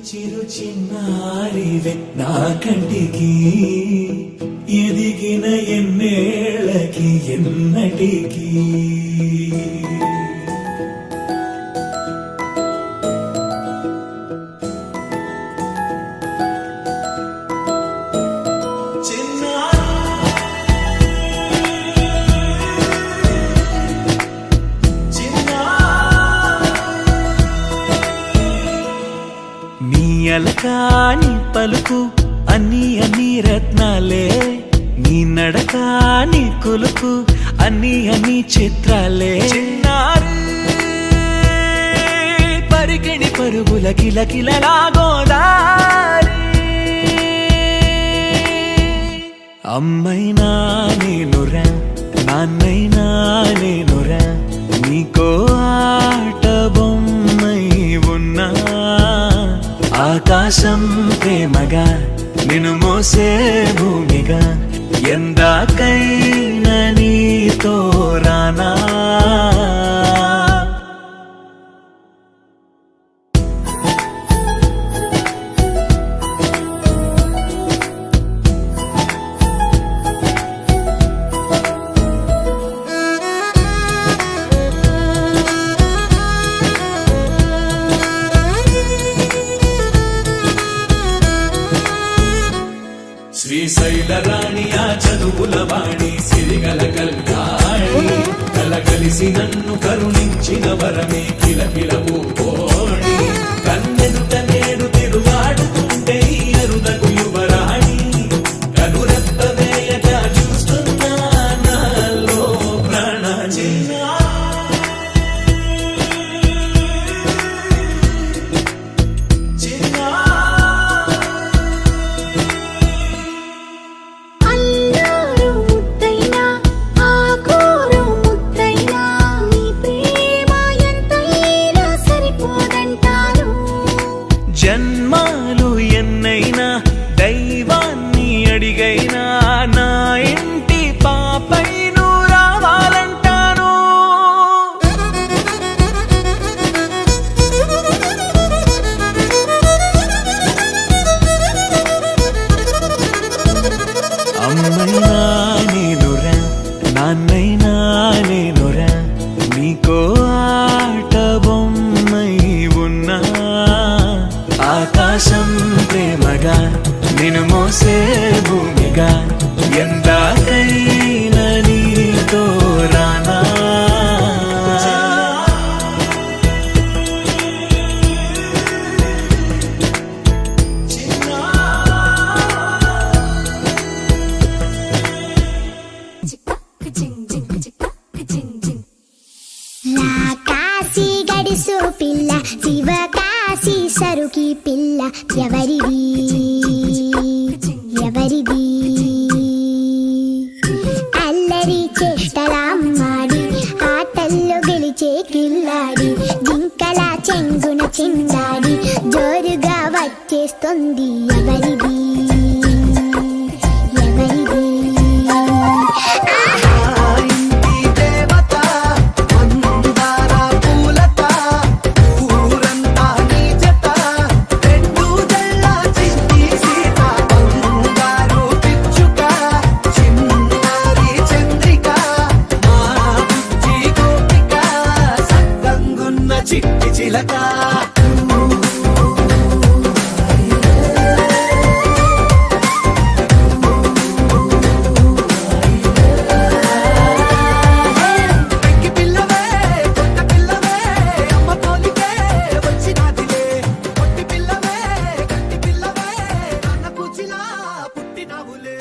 చిరు చిన్నారివే నా కంటికి ఎదిగిన ఎన్నేళ్ళకి ఎన్నటికి అలకాని పలుకు అన్ని అన్ని రత్నాలే నీ నడకాని కులుకు అన్ని అన్ని చిత్రాలే పరికిణి పరుగుల కిలకిలలాగోదారి అమ్మైనా నేనురా నాన్నైనా నేనురా నీకో ఆట బొమ్మై ఉన్నా ఆకాశం ప్రేమగా నిన్ను మోసే భూమిగా ఎందాకైనా నీతో రానా శ్రీశైల రాణి ఆ చదువుల వాణి సిరిగల కల్యాణి కలగలిసి నన్ను కరుణించిన వరమే కిలకిలవు కోణి కన్నెదుట నేడు తిరుగాడుతుంటే అరుదకు యువరాణి కనురెప్పవేయగా చూస్తున్నా నాలో ప్రాణ జన్మాలు ఎన్నైనా దైవాన్ని అడిగైనా నా ఇంటి పాపై నువ్వు రావాలంటాను అమ్మైనా నేనురా నాన్నైనా నేనురా నీకో ఆట బొమ్మై ఉన్నా ఆకాశం ప్రేమగా నిన్ను మోసే భూమిగా ఎందాకైనా నీతో రానా కాశీ గడిసు పిల్ల శివ కాశీ సరుకి పిల్ల ఎవరిది ఎవరిది అల్లరి చేష్టలామ్మాడి ఆటల్లో గెలిచే కిల్లాడి జింకల చెంగున చిందాడి జోరుగా వచ్చేస్తుంది ఎవరిది ఎవరిది చిట్టి చిలక పిల్లవే కొత్త పిల్లవే అమ్మ పోలికే వచ్చినాదిలే పొట్టి పిల్లవే గట్టి పిల్లవే అన్న కూచిలా పుట్టినావులే